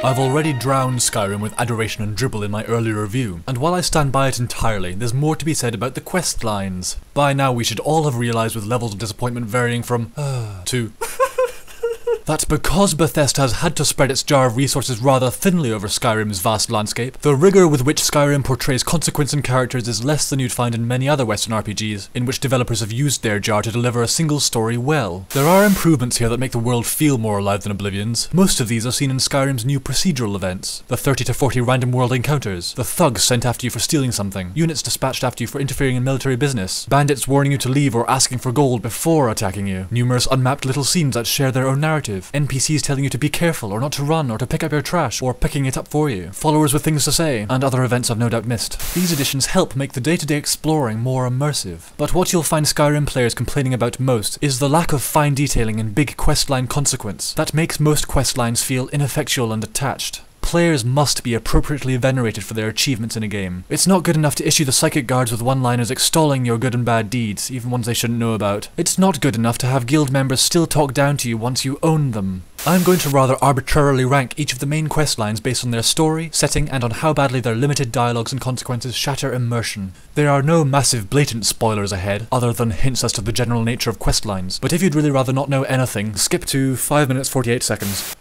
I've already drowned Skyrim with adoration and dribble in my earlier review, and while I stand by it entirely, there's more to be said about the quest lines. By now we should all have realised, with levels of disappointment varying from to that because Bethesda has had to spread its jar of resources rather thinly over Skyrim's vast landscape, the rigour with which Skyrim portrays consequence and characters is less than you'd find in many other Western RPGs, in which developers have used their jar to deliver a single story well. There are improvements here that make the world feel more alive than Oblivion's. Most of these are seen in Skyrim's new procedural events, the 30 to 40 random world encounters, the thugs sent after you for stealing something, units dispatched after you for interfering in military business, bandits warning you to leave or asking for gold before attacking you, numerous unmapped little scenes that share their own narrative, NPCs telling you to be careful or not to run or to pick up your trash or picking it up for you, followers with things to say, and other events I've no doubt missed. These additions help make the day-to-day exploring more immersive. But what you'll find Skyrim players complaining about most is the lack of fine detailing and big questline consequence that makes most questlines feel ineffectual and attached. Players must be appropriately venerated for their achievements in a game. It's not good enough to issue the psychic guards with one-liners extolling your good and bad deeds, even ones they shouldn't know about. It's not good enough to have guild members still talk down to you once you own them. I'm going to rather arbitrarily rank each of the main questlines based on their story, setting, and on how badly their limited dialogues and consequences shatter immersion. There are no massive blatant spoilers ahead, other than hints as to the general nature of questlines, but if you'd really rather not know anything, skip to 5 minutes 48 seconds.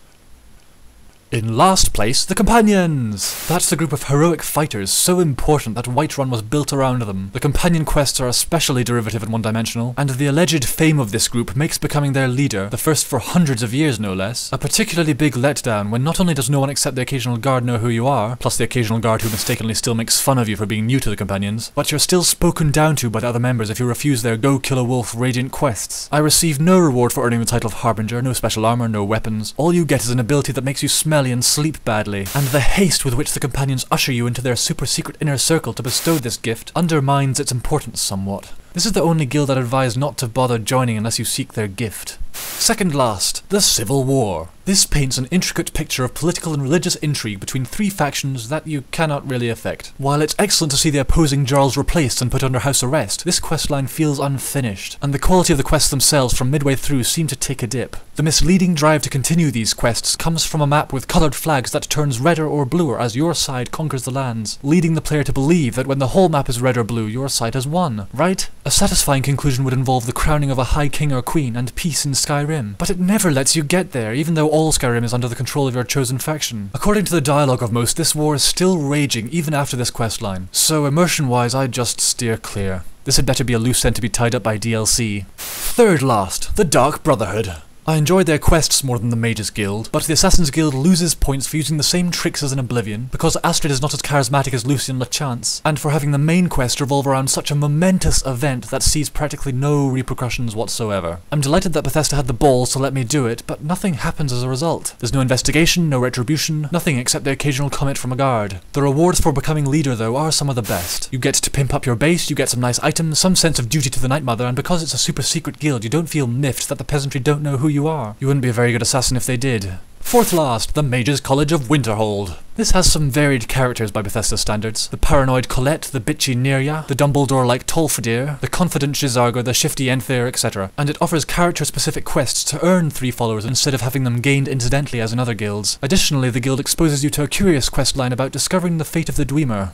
In last place, the Companions! That's the group of heroic fighters so important that Whiterun was built around them. The companion quests are especially derivative and one-dimensional, and the alleged fame of this group makes becoming their leader, the first for hundreds of years no less, a particularly big letdown when not only does no one except the occasional guard know who you are, plus the occasional guard who mistakenly still makes fun of you for being new to the Companions, but you're still spoken down to by the other members if you refuse their Go Kill a Wolf radiant quests. I received no reward for earning the title of Harbinger, no special armor, no weapons. All you get is an ability that makes you smelly and sleep badly, and the haste with which the Companions usher you into their super secret inner circle to bestow this gift undermines its importance somewhat. This is the only guild I'd advise not to bother joining unless you seek their gift. Second last, the Civil War. This paints an intricate picture of political and religious intrigue between three factions that you cannot really affect. While it's excellent to see the opposing jarls replaced and put under house arrest, this questline feels unfinished, and the quality of the quests themselves from midway through seem to take a dip. The misleading drive to continue these quests comes from a map with coloured flags that turns redder or bluer as your side conquers the lands, leading the player to believe that when the whole map is red or blue, your side has won, right? A satisfying conclusion would involve the crowning of a high king or queen and peace in Skyrim, but it never lets you get there, even though all Skyrim is under the control of your chosen faction. According to the dialogue of most, this war is still raging even after this questline, so immersion-wise I'd just steer clear. This had better be a loose end to be tied up by DLC. Third last, the Dark Brotherhood. I enjoyed their quests more than the Mages Guild, but the Assassins Guild loses points for using the same tricks as in Oblivion, because Astrid is not as charismatic as Lucian LeChance, and for having the main quest revolve around such a momentous event that sees practically no repercussions whatsoever. I'm delighted that Bethesda had the balls to let me do it, but nothing happens as a result. There's no investigation, no retribution, nothing except the occasional comment from a guard. The rewards for becoming leader though are some of the best. You get to pimp up your base, you get some nice items, some sense of duty to the Night Mother, and because it's a super secret guild you don't feel miffed that the peasantry don't know who you are. You wouldn't be a very good assassin if they did. Fourth last, the Mages College of Winterhold. This has some varied characters by Bethesda standards. The paranoid Colette, the bitchy Nirya, the Dumbledore-like Tolfadir, the confident Jizargo, the shifty Enthair, etc. And it offers character-specific quests to earn 3 followers instead of having them gained incidentally as in other guilds. Additionally, the guild exposes you to a curious questline about discovering the fate of the Dwemer.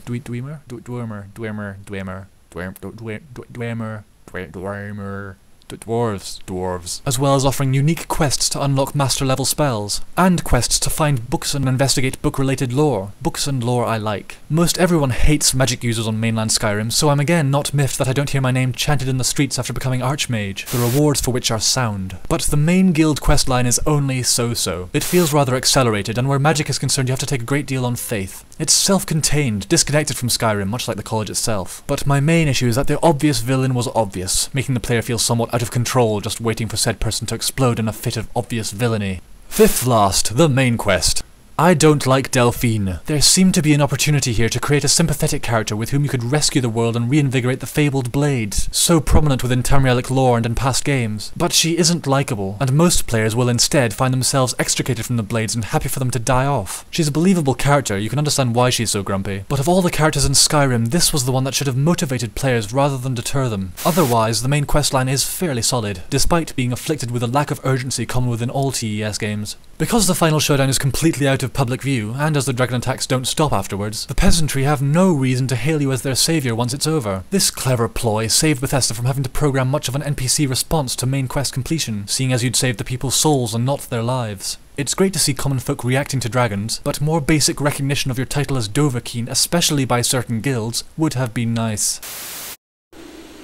Dwarves, as well as offering unique quests to unlock master-level spells, and quests to find books and investigate book-related lore. Books and lore I like. Most everyone hates magic users on mainland Skyrim, so I'm again not miffed that I don't hear my name chanted in the streets after becoming Archmage, the rewards for which are sound. But the main guild questline is only so-so. It feels rather accelerated, and where magic is concerned you have to take a great deal on faith. It's self-contained, disconnected from Skyrim, much like the college itself. But my main issue is that the obvious villain was obvious, making the player feel somewhat out of control, just waiting for said person to explode in a fit of obvious villainy. Fifth last, the main quest. I don't like Delfina. There seemed to be an opportunity here to create a sympathetic character with whom you could rescue the world and reinvigorate the fabled blades, so prominent within Tamrielic lore and in past games. But she isn't likeable, and most players will instead find themselves extricated from the blades and happy for them to die off. She's a believable character, you can understand why she's so grumpy, but of all the characters in Skyrim, this was the one that should have motivated players rather than deter them. Otherwise, the main questline is fairly solid, despite being afflicted with a lack of urgency common within all TES games. Because the Final Showdown is completely out out of public view, and as the dragon attacks don't stop afterwards, the peasantry have no reason to hail you as their saviour once it's over. This clever ploy saved Bethesda from having to program much of an NPC response to main quest completion, seeing as you'd saved the people's souls and not their lives. It's great to see common folk reacting to dragons, but more basic recognition of your title as Dovahkiin, especially by certain guilds, would have been nice.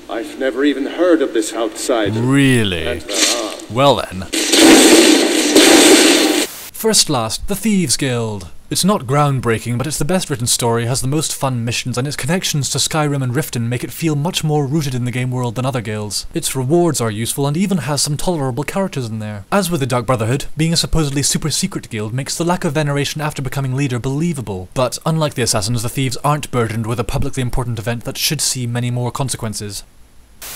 I've never even heard of this outsider. Really? And there are. Well then. First last, the Thieves Guild. It's not groundbreaking, but it's the best written story, has the most fun missions, and its connections to Skyrim and Riften make it feel much more rooted in the game world than other guilds. Its rewards are useful and even has some tolerable characters in there. As with the Dark Brotherhood, being a supposedly super secret guild makes the lack of veneration after becoming leader believable. But unlike the Assassins, the Thieves aren't burdened with a publicly important event that should see many more consequences.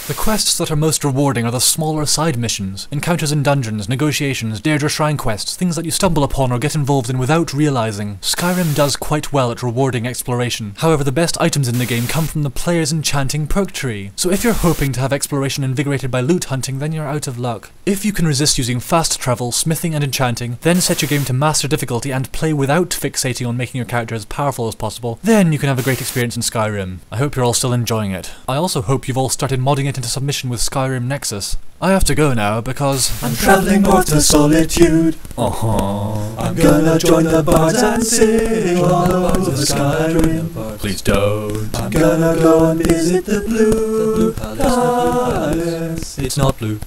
The quests that are most rewarding are the smaller side missions, encounters in dungeons, negotiations, Deirdre Shrine quests, things that you stumble upon or get involved in without realising. Skyrim does quite well at rewarding exploration, however the best items in the game come from the player's Enchanting perk tree, so if you're hoping to have exploration invigorated by loot hunting, then you're out of luck. If you can resist using fast travel, smithing and enchanting, then set your game to master difficulty and play without fixating on making your character as powerful as possible, then you can have a great experience in Skyrim. I hope you're all still enjoying it. I also hope you've all started modding it into submission with Skyrim Nexus. I have to go now because I'm travelling north to solitude. I'm gonna join the bards and sing all over Skyrim. Please don't. I'm gonna go and visit the blue palace. It's not blue.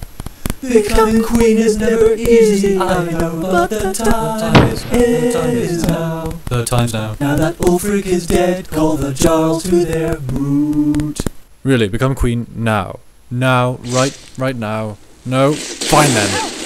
Becoming queen is never easy, I know, but the time is now. The time's now. Now that Ulfric is dead, call the Jarls to their moot. Really, become queen now. Now, right now. No, fine then.